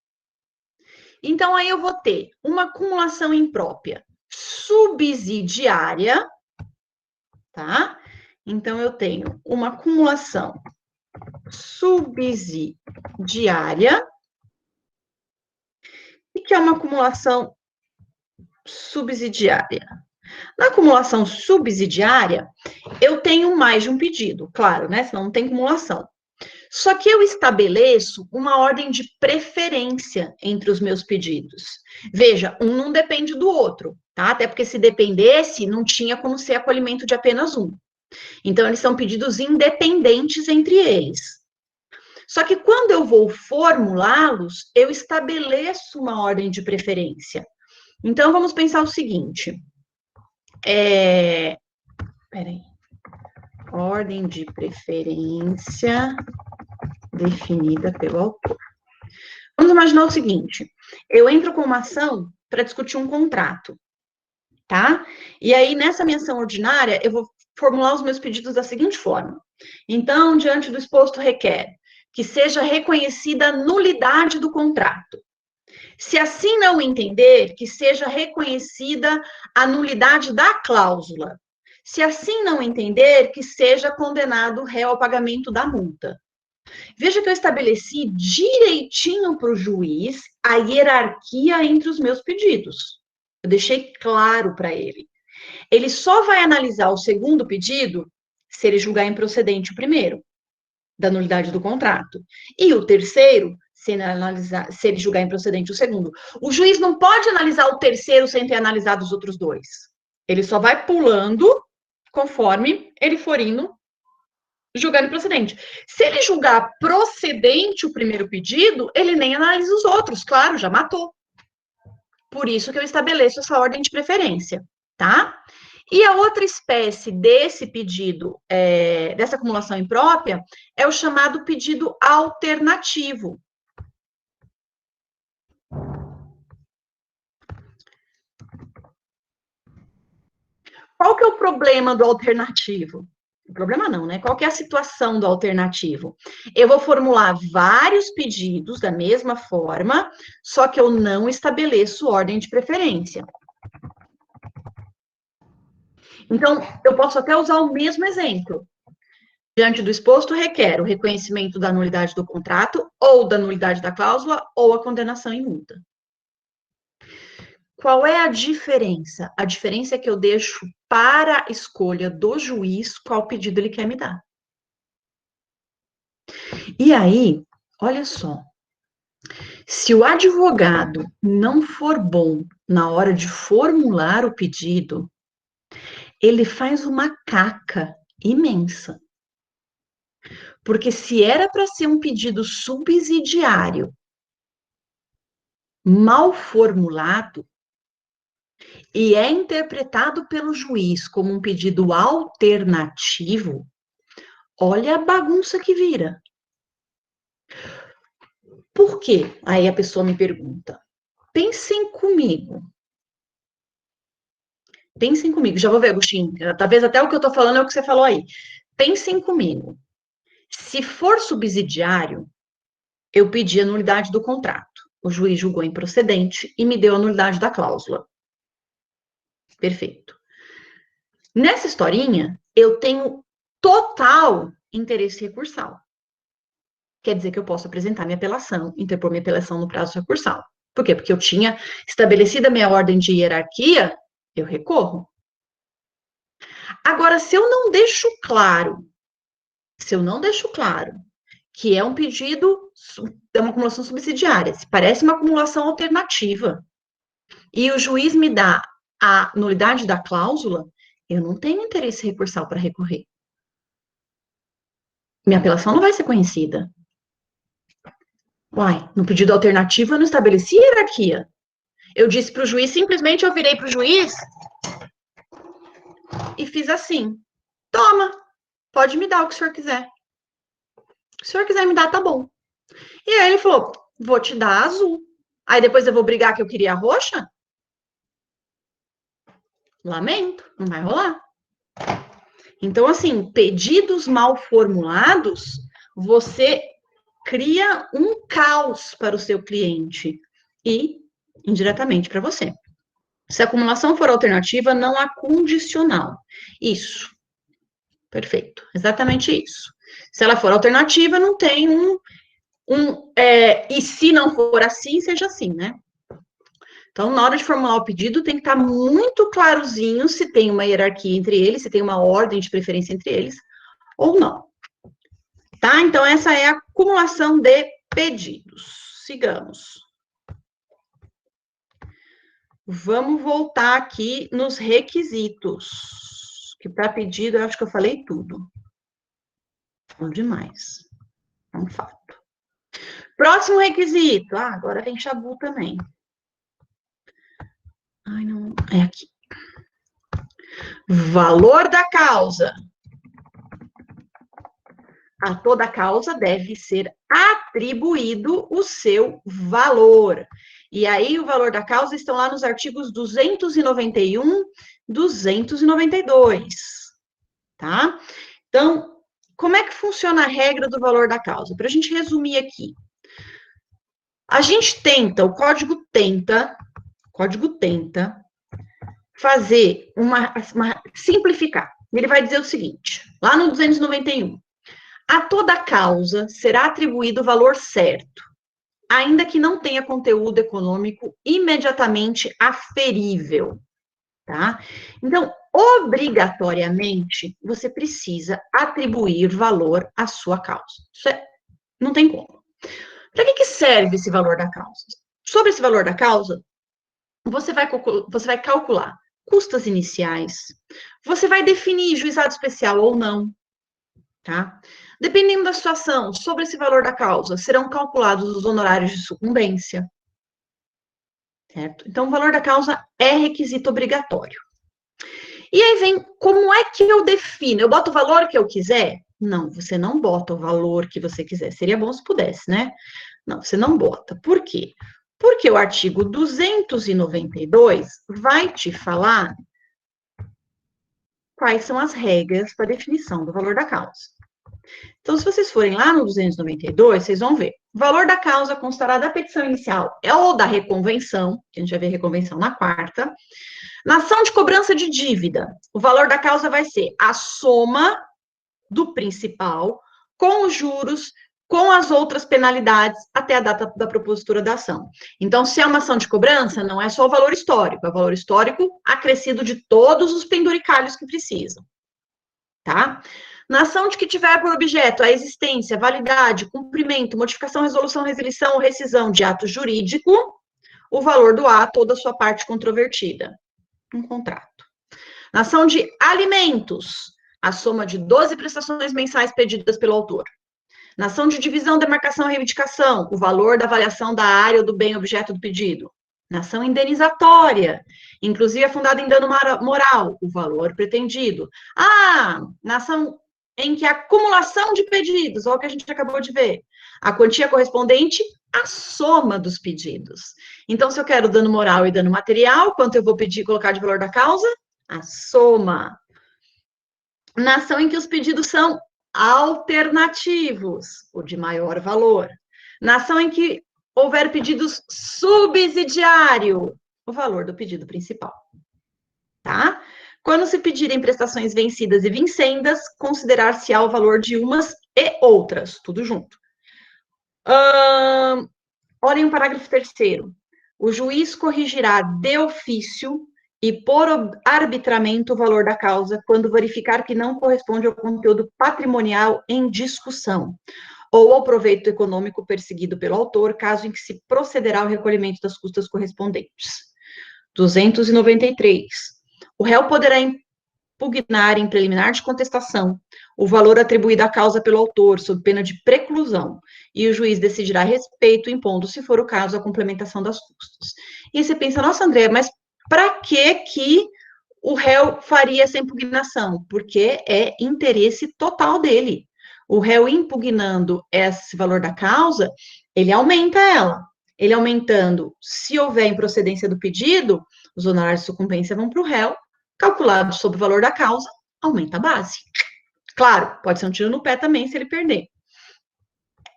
Então, aí eu vou ter uma acumulação imprópria subsidiária, tá? Então, eu tenho uma acumulação subsidiária. O que é uma acumulação subsidiária? Na acumulação subsidiária, eu tenho mais de um pedido, claro, né? Senão não tem acumulação. Só que eu estabeleço uma ordem de preferência entre os meus pedidos. Veja, um não depende do outro, tá? Até porque se dependesse, não tinha como ser acolhimento de apenas um. Então, eles são pedidos independentes entre eles. Só que quando eu vou formulá-los, eu estabeleço uma ordem de preferência. Então, vamos pensar o seguinte. Peraí. Ordem de preferência definida pelo autor. Vamos imaginar o seguinte: eu entro com uma ação para discutir um contrato, tá? E aí, nessa minha ação ordinária, eu vou formular os meus pedidos da seguinte forma. Então, diante do exposto, requer que seja reconhecida a nulidade do contrato. Se assim não entender, que seja reconhecida a nulidade da cláusula. Se assim não entender, que seja condenado o réu ao pagamento da multa. Veja que eu estabeleci direitinho para o juiz a hierarquia entre os meus pedidos. Eu deixei claro para ele. Ele só vai analisar o segundo pedido se ele julgar improcedente o primeiro, da nulidade do contrato. E o terceiro, se ele julgar improcedente o segundo. O juiz não pode analisar o terceiro sem ter analisado os outros dois. Ele só vai pulando conforme ele for indo julgar improcedente. Se ele julgar procedente o primeiro pedido, ele nem analisa os outros, claro, já matou. Por isso que eu estabeleço essa ordem de preferência, tá? E a outra espécie desse pedido, dessa acumulação imprópria, é o chamado pedido alternativo. Qual que é o problema do alternativo? O problema não, né? Qual que é a situação do alternativo? Eu vou formular vários pedidos da mesma forma, só que eu não estabeleço ordem de preferência. Então, eu posso até usar o mesmo exemplo. Diante do exposto, requer o reconhecimento da nulidade do contrato, ou da nulidade da cláusula, ou a condenação em multa. Qual é a diferença? A diferença é que eu deixo para a escolha do juiz qual pedido ele quer me dar. E aí, olha só, se o advogado não for bom na hora de formular o pedido, ele faz uma caca imensa. Porque se era para ser um pedido subsidiário, mal formulado, e é interpretado pelo juiz como um pedido alternativo, olha a bagunça que vira. Por quê? Aí a pessoa me pergunta. Pensem comigo. Pensem comigo, já vou ver, Agostinho, talvez até o que eu estou falando é o que você falou aí. Pensem comigo. Se for subsidiário, eu pedi a nulidade do contrato. O juiz julgou improcedente e me deu a nulidade da cláusula. Perfeito. Nessa historinha, eu tenho total interesse recursal. Quer dizer que eu posso apresentar minha apelação, interpor minha apelação no prazo recursal. Por quê? Porque eu tinha estabelecido a minha ordem de hierarquia, eu recorro. Agora, se eu não deixo claro que é um pedido, é uma acumulação subsidiária, se parece uma acumulação alternativa, e o juiz me dá a nulidade da cláusula, eu não tenho interesse recursal para recorrer. Minha apelação não vai ser conhecida. Uai, no pedido alternativo eu não estabeleci hierarquia. Eu disse para o juiz, simplesmente eu virei para o juiz e fiz assim. Toma, pode me dar o que o senhor quiser. Se o senhor quiser me dar, tá bom. E aí ele falou, vou te dar azul. Aí depois eu vou brigar que eu queria roxa? Lamento, não vai rolar. Então, assim, pedidos mal formulados, você cria um caos para o seu cliente e indiretamente para você. Se a acumulação for alternativa, não há condicional. Isso. Perfeito. Exatamente isso. Se ela for alternativa, não tem e se não for assim, seja assim, né? Então, na hora de formular o pedido, tem que estar muito clarozinho se tem uma hierarquia entre eles, se tem uma ordem de preferência entre eles, ou não. Tá? Então, essa é a acumulação de pedidos. Sigamos. Vamos voltar aqui nos requisitos. Que para pedido, eu acho que eu falei tudo. Bom demais. É um fato. Próximo requisito. Ah, agora vem chabu também. Ai, não. É aqui. Valor da causa. A toda causa deve ser atribuído o seu valor. E aí, o valor da causa estão lá nos artigos 291, 292. Tá? Então, como é que funciona a regra do valor da causa? Para a gente resumir aqui. A gente tenta, o código tenta fazer simplificar. Ele vai dizer o seguinte, lá no 291, a toda causa será atribuído o valor certo, ainda que não tenha conteúdo econômico imediatamente aferível, tá? Então, obrigatoriamente, você precisa atribuir valor à sua causa. Isso não tem como. Para que serve esse valor da causa? Sobre esse valor da causa, você vai calcular custas iniciais, você vai definir juizado especial ou não, tá? Dependendo da situação, sobre esse valor da causa, serão calculados os honorários de sucumbência, certo? Então, o valor da causa é requisito obrigatório. E aí vem, como é que eu defino? Eu boto o valor que eu quiser? Não, você não bota o valor que você quiser. Seria bom se pudesse, né? Não, você não bota. Por quê? Porque o artigo 292 vai te falar quais são as regras para definição do valor da causa. Então, se vocês forem lá no 292, vocês vão ver. O valor da causa constará da petição inicial ou da reconvenção, que a gente vai ver reconvenção na quarta. Na ação de cobrança de dívida, o valor da causa vai ser a soma do principal com os juros, com as outras penalidades até a data da propositura da ação. Então, se é uma ação de cobrança, não é só o valor histórico, é o valor histórico acrescido de todos os penduricalhos que precisam, tá? Na ação de que tiver por objeto a existência, validade, cumprimento, modificação, resolução, resilição ou rescisão de ato jurídico, o valor do ato ou da sua parte controvertida. Um contrato. Na ação de alimentos, a soma de 12 prestações mensais pedidas pelo autor. Na ação de divisão, demarcação e reivindicação, o valor da avaliação da área ou do bem objeto do pedido. Na ação indenizatória, inclusive é fundada em dano moral, o valor pretendido. Na ação em que a acumulação de pedidos, olha o que a gente acabou de ver, a quantia correspondente à soma dos pedidos. Então, se eu quero dano moral e dano material, quanto eu vou pedir colocar de valor da causa? A soma. Na ação em que os pedidos são alternativos, o de maior valor. Na ação em que houver pedidos subsidiário, o valor do pedido principal. Tá? Quando se pedirem prestações vencidas e vincendas, considerar-se-á o valor de umas e outras, tudo junto. Olhem o parágrafo 3º. O juiz corrigirá de ofício e por arbitramento o valor da causa quando verificar que não corresponde ao conteúdo patrimonial em discussão ou ao proveito econômico perseguido pelo autor, caso em que se procederá ao recolhimento das custas correspondentes. 293. O réu poderá impugnar em preliminar de contestação o valor atribuído à causa pelo autor, sob pena de preclusão, e o juiz decidirá a respeito, impondo, se for o caso, a complementação das custas. E aí você pensa, nossa, André, mas para que o réu faria essa impugnação? Porque é interesse total dele. O réu impugnando esse valor da causa, ele aumenta ela. Ele aumentando, se houver improcedência do pedido, os honorários de sucumbência vão para o réu, calculado sobre o valor da causa, aumenta a base. Claro, pode ser um tiro no pé também se ele perder.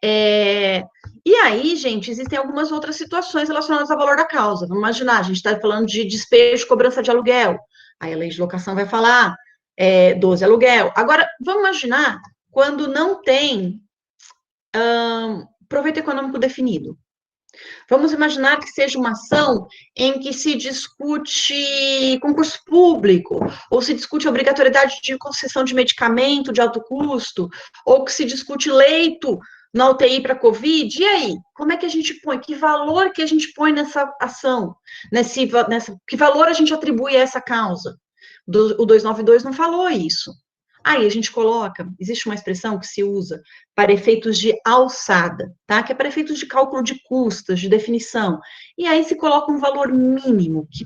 E aí, gente, existem algumas outras situações relacionadas ao valor da causa. Vamos imaginar, a gente está falando de despejo, cobrança de aluguel. Aí a lei de locação vai falar 12 aluguel. Agora, vamos imaginar quando não tem proveito econômico definido. Vamos imaginar que seja uma ação em que se discute concurso público, ou se discute obrigatoriedade de concessão de medicamento de alto custo, ou que se discute leito na UTI para Covid. E aí, como é que a gente põe? Que valor que a gente põe nessa ação? Que valor a gente atribui a essa causa? O 292 não falou isso. Aí a gente coloca, existe uma expressão que se usa para efeitos de alçada, tá? Que é para efeitos de cálculo de custas, de definição. E aí se coloca um valor mínimo, que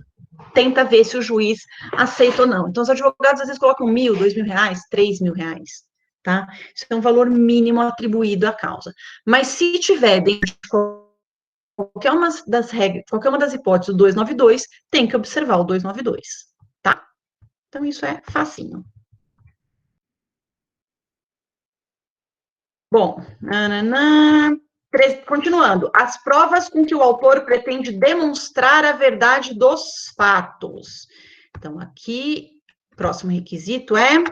tenta ver se o juiz aceita ou não. Então, os advogados às vezes colocam 1.000, 2.000 reais, 3.000 reais, tá? Isso é um valor mínimo atribuído à causa. Mas se tiver dentro de qualquer uma das regras, qualquer uma das hipóteses do 292, tem que observar o 292, tá? Então, isso é facinho. Bom, continuando. As provas com que o autor pretende demonstrar a verdade dos fatos. Então, aqui, próximo requisito é...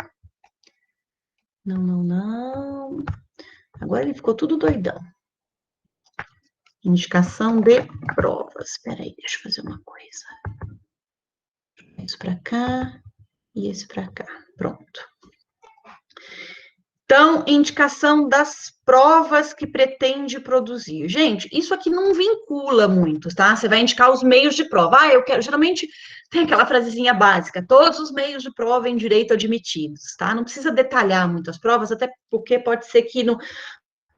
Não. Agora ele ficou tudo doidão. Indicação de provas. Espera aí, deixa eu fazer uma coisa. Esse para cá e esse para cá. Pronto. Então, indicação das provas que pretende produzir. Gente, isso aqui não vincula muito, tá? Você vai indicar os meios de prova. Eu quero... Geralmente tem aquela frasezinha básica, todos os meios de prova em direito admitidos, tá? Não precisa detalhar muito as provas, até porque pode ser que não...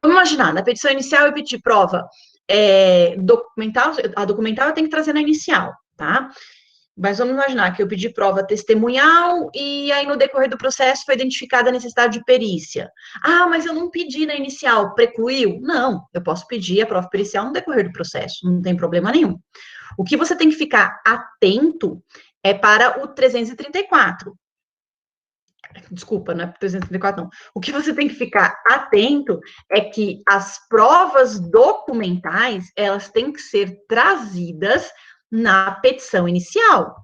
Vamos imaginar, na petição inicial eu pedi prova documental, a documental eu tenho que trazer na inicial, tá? Mas vamos imaginar que eu pedi prova testemunhal e aí no decorrer do processo foi identificada a necessidade de perícia. Ah, mas eu não pedi na inicial, precluiu? Não, eu posso pedir a prova pericial no decorrer do processo, não tem problema nenhum. O que você tem que ficar atento é para o 334. Desculpa, não é 334, não. O que você tem que ficar atento é que as provas documentais, elas têm que ser trazidas na petição inicial,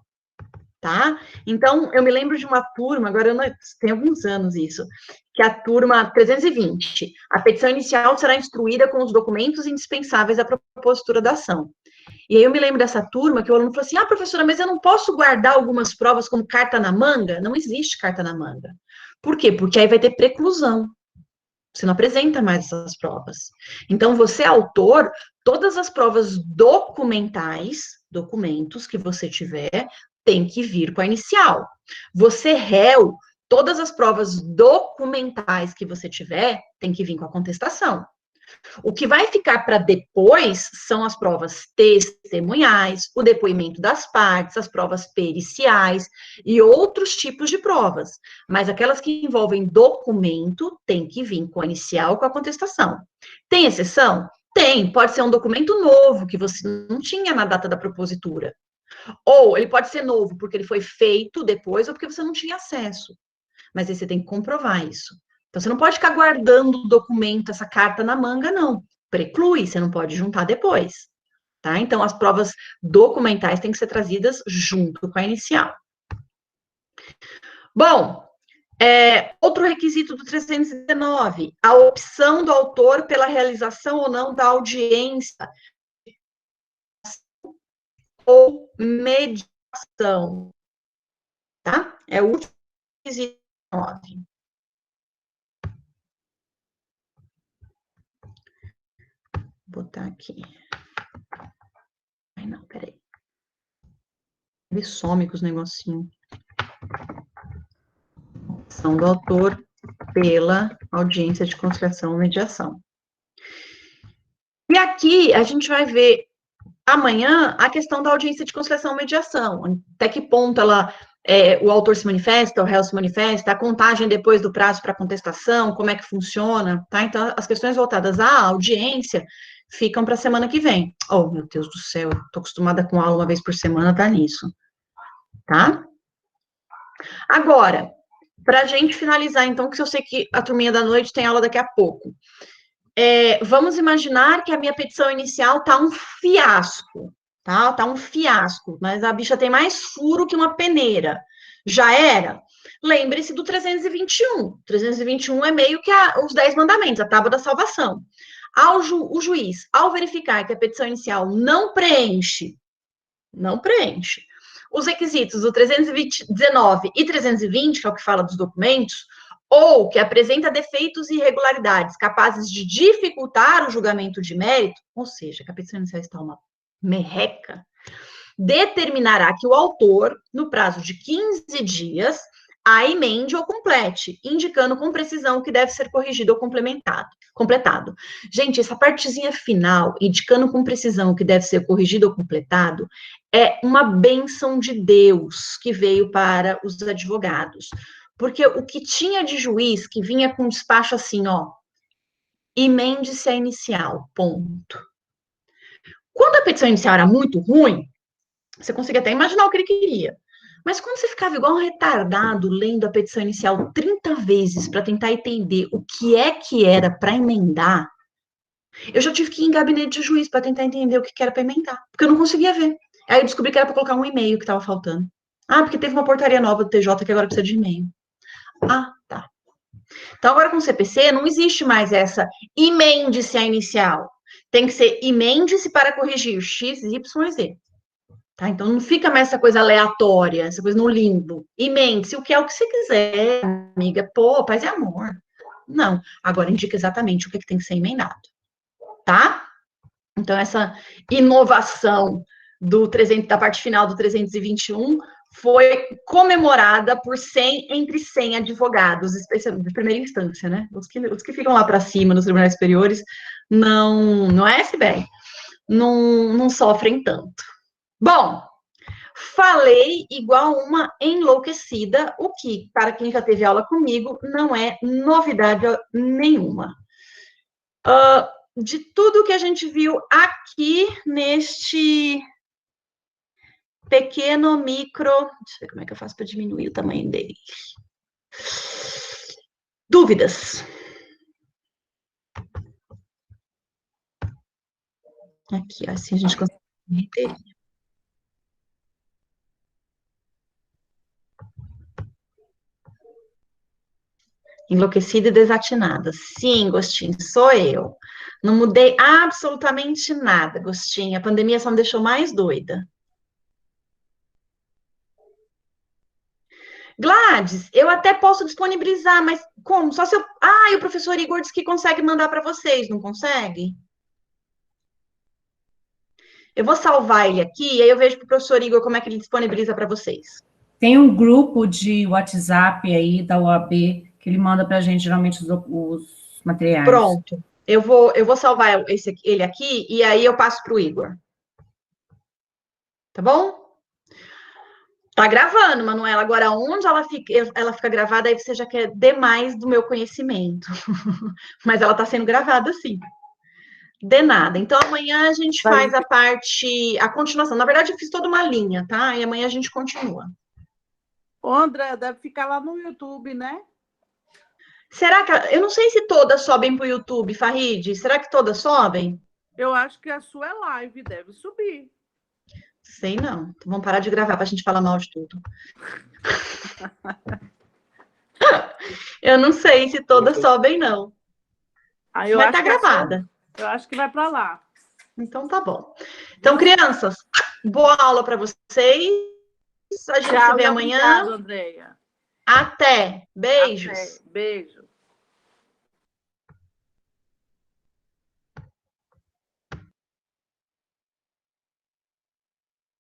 tá? Então, eu me lembro de uma turma, agora tem alguns anos isso, que a turma 320, a petição inicial será instruída com os documentos indispensáveis à propositura da ação. E aí eu me lembro dessa turma que o aluno falou assim, professora, mas eu não posso guardar algumas provas como carta na manga? Não existe carta na manga. Por quê? Porque aí vai ter preclusão. Você não apresenta mais essas provas. Então, você, autor, todas as provas documentais, documentos que você tiver, tem que vir com a inicial. Você, réu, todas as provas documentais que você tiver, tem que vir com a contestação. O que vai ficar para depois são as provas testemunhais, o depoimento das partes, as provas periciais e outros tipos de provas. Mas aquelas que envolvem documento tem que vir com a inicial, com a contestação. Tem exceção? Tem. Pode ser um documento novo que você não tinha na data da propositura. Ou ele pode ser novo, porque ele foi feito depois, ou porque você não tinha acesso. Mas aí você tem que comprovar isso. Então, você não pode ficar guardando o documento, essa carta na manga, não. Preclui, você não pode juntar depois. Tá? Então, as provas documentais têm que ser trazidas junto com a inicial. Bom, outro requisito do 319, a opção do autor pela realização ou não da audiência ou mediação, tá? É o último requisito 9. Vou botar aqui. Ai, não, peraí. Ele some com os negocinhos. Opção do autor pela audiência de conciliação ou mediação. E aqui a gente vai ver amanhã a questão da audiência de conciliação ou mediação. Até que ponto o autor se manifesta, o réu se manifesta, a contagem depois do prazo para contestação, como é que funciona, tá? Então, as questões voltadas à audiência ficam para a semana que vem. Oh, meu Deus do céu, tô acostumada com aula uma vez por semana, tá nisso, tá? Agora, para a gente finalizar, então, que eu sei que a turminha da noite tem aula daqui a pouco. Vamos imaginar que a minha petição inicial tá um fiasco, tá? Tá um fiasco, mas a bicha tem mais furo que uma peneira. Já era? Lembre-se do 321. 321 é meio que os 10 mandamentos, a tábua da salvação. O juiz, ao verificar que a petição inicial não preenche os requisitos do 319 e 320, que é o que fala dos documentos, ou que apresenta defeitos e irregularidades capazes de dificultar o julgamento de mérito, ou seja, que a petição inicial está uma merreca, determinará que o autor, no prazo de 15 dias, a emende ou complete, indicando com precisão o que deve ser corrigido ou completado. Gente, essa partezinha final, indicando com precisão o que deve ser corrigido ou completado, é uma bênção de Deus que veio para os advogados. Porque o que tinha de juiz que vinha com despacho assim, ó, emende-se a inicial, ponto. Quando a petição inicial era muito ruim, você conseguia até imaginar o que ele queria. Mas quando você ficava igual um retardado lendo a petição inicial 30 vezes para tentar entender o que era para emendar, eu já tive que ir em gabinete de juiz para tentar entender o que era para emendar, porque eu não conseguia ver. Aí eu descobri que era para colocar um e-mail que estava faltando. Ah, porque teve uma portaria nova do TJ que agora precisa de e-mail. Ah, tá. Então, agora com o CPC, não existe mais essa emende-se a inicial. Tem que ser emende-se para corrigir X, Y e Z. Tá? Então, não fica mais essa coisa aleatória, essa coisa no limbo. Emende-se o que é o que você quiser, amiga. Pô, paz e amor. Não. Agora indica exatamente o que tem que ser emendado. Tá? Então, essa inovação da parte final do 321 foi comemorada por 100 entre 100 advogados, de primeira instância, né? Os que ficam lá para cima, nos tribunais superiores, não é SBR, não sofrem tanto. Bom, falei igual uma enlouquecida, o que, para quem já teve aula comigo, não é novidade nenhuma. De tudo que a gente viu aqui neste pequeno, micro... Deixa eu ver como é que eu faço para diminuir o tamanho dele. Dúvidas? Aqui, assim a gente consegue entender. Enlouquecida e desatinada. Sim, Gostinho, sou eu. Não mudei absolutamente nada, Gostinho. A pandemia só me deixou mais doida. Gladys, eu até posso disponibilizar, mas como? Só se eu... Ah, e o professor Igor disse que consegue mandar para vocês, não consegue? Eu vou salvar ele aqui, e aí eu vejo para o professor Igor como é que ele disponibiliza para vocês. Tem um grupo de WhatsApp aí da UAB que ele manda para a gente, geralmente, os materiais. Pronto. Eu vou salvar ele aqui, e aí eu passo para o Igor. Tá bom? Tá gravando, Manuela. Agora, onde ela fica gravada, aí você já quer demais do meu conhecimento. Mas ela tá sendo gravada, sim. De nada. Então, amanhã a gente faz a continuação. Na verdade, eu fiz toda uma linha, tá? E amanhã a gente continua. Ô, André, deve ficar lá no YouTube, né? Será que... Eu não sei se todas sobem para o YouTube, Farid. Será que todas sobem? Eu acho que a sua é live, deve subir. Sei não. Então, vamos parar de gravar para a gente falar mal de tudo. Eu não sei se todas sobem, não. Aí eu Vai acho estar que a sua- gravada. Eu acho que vai para lá. Então tá bom. Então, crianças, boa aula para vocês. A gente se Tchau vê e amanhã. obrigado, Andréia. Até. Beijos. Até. Beijo.